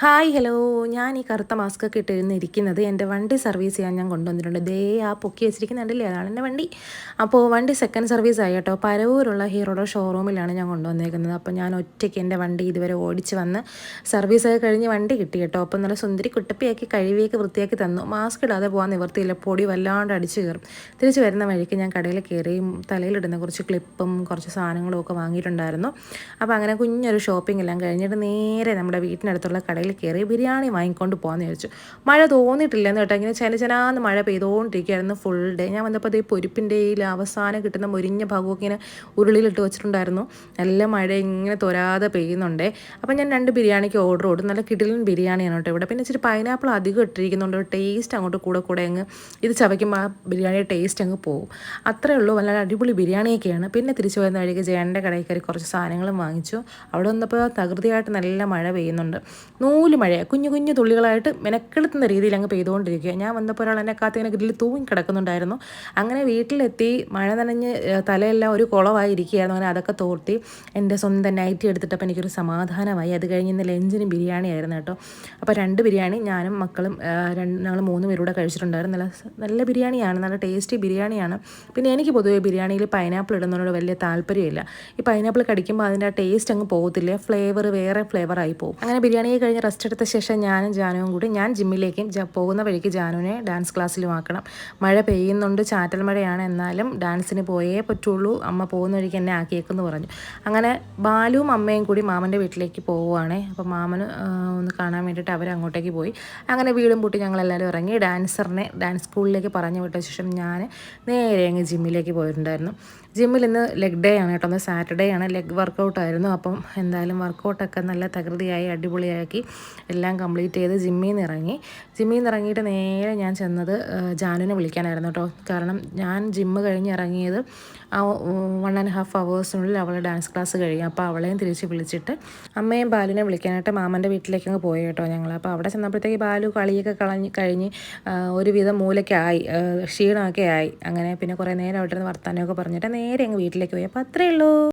Hi hello. ഞാൻ ഈ കറുത്ത മാസ്ക് ഒക്കെ ഇട്ടിരുന്നിരിക്കുന്നത് എൻ്റെ വണ്ടി സർവീസ് ചെയ്യാൻ ഞാൻ കൊണ്ടുവന്നിട്ടുണ്ട്. ദേ ആ പൊക്കി വെച്ചിരിക്കുന്നുണ്ടല്ലേ, അതാണ് എൻ്റെ വണ്ടി. അപ്പോൾ വണ്ടി സെക്കൻഡ് സർവീസ് ആയി കേട്ടോ. പരവൂരുള്ള ഹീറോയുടെ ഷോറൂമിലാണ് ഞാൻ കൊണ്ടുവന്നേക്കുന്നത്. അപ്പോൾ ഞാൻ ഒറ്റയ്ക്ക് എൻ്റെ വണ്ടി ഇതുവരെ ഓടിച്ച് വന്ന് സർവീസൊക്കെ കഴിഞ്ഞ് വണ്ടി കിട്ടി കേട്ടോ. അപ്പോൾ നല്ല സുന്ദരി കുട്ടപ്പിയാക്കി കഴുകിയൊക്കെ വൃത്തിയാക്കി തന്നു. മാസ്ക് ഇടാതെ പോകാൻ നിവർത്തിയില്ല, പൊടി വല്ലാണ്ട് അടിച്ച് കയറും. തിരിച്ച് വരുന്ന വഴിക്ക് ഞാൻ കടയിൽ കയറി തലയിലിടുന്ന കുറച്ച് ക്ലിപ്പും കുറച്ച് സാധനങ്ങളും ഒക്കെ വാങ്ങിയിട്ടുണ്ടായിരുന്നു. അപ്പോൾ അങ്ങനെ കുഞ്ഞൊരു ഷോപ്പിംഗ് എല്ലാം കഴിഞ്ഞിട്ട് നേരെ നമ്മുടെ വീട്ടിനടുത്തുള്ള കടയിൽ കയറി ബിരിയാണി വാങ്ങിക്കൊണ്ട് പോകാമെന്ന് വിചാരിച്ചു. മഴ തോന്നിയിട്ടില്ലെന്ന് കേട്ടോ, ഇങ്ങനെ ചനചനാന്ന് മഴ പെയ്തുകൊണ്ടിരിക്കുകയായിരുന്നു ഫുൾ ഡേ. ഞാൻ വന്നപ്പോൾ അതേ പൊരിപ്പിൻ്റെ അവസാനം കിട്ടുന്ന മുരിഞ്ഞ ഭാഗമൊക്കെ ഇങ്ങനെ ഉരുളിയിലിട്ട് വെച്ചിട്ടുണ്ടായിരുന്നു. നല്ല മഴ ഇങ്ങനെ തൊരാതെ പെയ്യുന്നുണ്ടേ. അപ്പോൾ ഞാൻ 2 ബിരിയാണിക്ക് ഓർഡർ കൊടുത്തു. നല്ല കിടിലൻ ബിരിയാണിയാണ് കേട്ടോ ഇവിടെ. പിന്നെ ഇച്ചിരി പൈനാപ്പിൾ അധികം ഇട്ടിരിക്കുന്നുണ്ട്, ടേസ്റ്റ് അങ്ങോട്ട് കൂടെ അങ്ങ് ഇത് ചവയ്ക്കുമ്പോൾ ആ ബിരിയാണിയുടെ ടേസ്റ്റ് അങ്ങ് പോകും. അത്രയേ ഉള്ളൂ, നല്ല അടിപൊളി ബിരിയാണിയൊക്കെയാണ്. പിന്നെ തിരിച്ചു വരുന്ന വഴിക്ക് ജയൻ്റെ കടയിൽ കയറി കുറച്ച് സാധനങ്ങളും വാങ്ങിച്ചു. അവിടെ വന്നപ്പോൾ തകൃതിയായിട്ട് നല്ല മഴ പെയ്യുന്നുണ്ട്. നൂല് മഴയാണ്, കുഞ്ഞു കുഞ്ഞു തുള്ളികളായിട്ട് മെനക്കെടുത്തുന്ന രീതിയിൽ അങ്ങ് പെയ്തുകൊണ്ടിരിക്കുക. ഞാൻ വന്നപ്പോൾ ഒരാൾ എന്നെ കാത്തിങ്ങനെ ഗ്രില്ലിൽ തൂങ്ങി കിടക്കുന്നുണ്ടായിരുന്നു. അങ്ങനെ വീട്ടിലെത്തി മഴ നനഞ്ഞ് തലയെല്ലാം ഒരു കുളമായിരിക്കുകയായിരുന്നു. അങ്ങനെ അതൊക്കെ തോർത്തി എൻ്റെ സ്വന്തം നൈറ്റി എടുത്തിട്ടപ്പോൾ എനിക്കൊരു സമാധാനമായി. അത് കഴിഞ്ഞ് ഇന്ന് ലഞ്ചിന് ബിരിയാണി ആയിരുന്നു കേട്ടോ. അപ്പോൾ 2 ബിരിയാണി ഞാനും മക്കളും ഞങ്ങൾ 3 പേരൂടെ കഴിച്ചിട്ടുണ്ടായിരുന്നു. നല്ല ബിരിയാണിയാണ്, നല്ല ടേസ്റ്റി ബിരിയാണിയാണ്. പിന്നെ എനിക്ക് പൊതുവേ ബിരിയാണിയിൽ പൈനാപ്പിൾ ഇടുന്നതിനോട് വലിയ താല്പര്യമില്ല. ഈ പൈനാപ്പിൾ കടിക്കുമ്പോൾ അതിൻ്റെ ആ ടേസ്റ്റ് അങ്ങ് പോകത്തില്ല, ഫ്ലേവർ വേറെ ഫ്ലേവറായി പോകും. അങ്ങനെ ബിരിയാണി കഴിഞ്ഞ് റെസ്റ്റ് എടുത്ത ശേഷം ഞാനും ജാനുവും കൂടി ഞാൻ ജിമ്മിലേക്കും പോകുന്ന വഴിക്ക് ജാനുവിനെ ഡാൻസ് ക്ലാസ്സിലും ആക്കണം. മഴ പെയ്യുന്നുണ്ട്, ചാറ്റൽ മഴയാണ്, എന്നാലും ഡാൻസിന് പോയേ പറ്റുള്ളൂ, അമ്മ പോകുന്ന വഴിക്ക് എന്നെ ആക്കിയേക്കെന്ന് പറഞ്ഞു. അങ്ങനെ ബാലുവും അമ്മയും കൂടി മാമൻ്റെ വീട്ടിലേക്ക് പോവുകയാണേ. അപ്പോൾ മാമന് ഒന്ന് കാണാൻ വേണ്ടിയിട്ട് അവരങ്ങോട്ടേക്ക് പോയി. അങ്ങനെ വീടും പൂട്ടി ഞങ്ങളെല്ലാവരും ഇറങ്ങി ഡാൻസറിനെ ഡാൻസ് സ്കൂളിലേക്ക് പറഞ്ഞു വിട്ട ശേഷം ഞാൻ നേരെ അങ്ങ് ജിമ്മിലേക്ക് പോയിട്ടുണ്ടായിരുന്നു. ജിമ്മിൽ ഇന്ന് ലെഗ് ഡേ ആണ് കേട്ടോ, ഒന്ന് സാറ്റർഡേ ആണ്, ലെഗ് വർക്കൗട്ടായിരുന്നു. അപ്പം എന്തായാലും വർക്കൗട്ടൊക്കെ നല്ല തകൃതിയായി അടിപൊളിയാക്കി എല്ലാം കംപ്ലീറ്റ് ചെയ്ത് ജിമ്മിൽ നിന്ന് ഇറങ്ങിയിട്ട് നേരെ ഞാൻ ചെന്നത് ജാനുവിനെ വിളിക്കാനായിരുന്നു കേട്ടോ. കാരണം ഞാൻ ജിമ്മ് കഴിഞ്ഞ് ഇറങ്ങിയത് ആ 1.5 hours അവളെ ഡാൻസ് ക്ലാസ് കഴിയും. അപ്പോൾ അവളെയും തിരിച്ച് വിളിച്ചിട്ട് അമ്മയും ബാലുവിനെ വിളിക്കാനായിട്ട് മാമൻ്റെ വീട്ടിലേക്ക് അങ്ങ് പോയി കേട്ടോ ഞങ്ങൾ. അപ്പോൾ അവിടെ ചെന്നപ്പോഴത്തേക്ക് ബാലു കളിയൊക്കെ കഴിഞ്ഞ് ഒരുവിധം മൂലൊക്കെ ആയി, ക്ഷീണമൊക്കെ ആയി. അങ്ങനെ പിന്നെ കുറേ നേരം അവിടെ നിന്ന് വർത്താനമൊക്കെ പറഞ്ഞിട്ട് നേരെ അങ്ങ് വീട്ടിലേക്ക് പോയി. അപ്പോൾ അത്രയേ ഉള്ളൂ.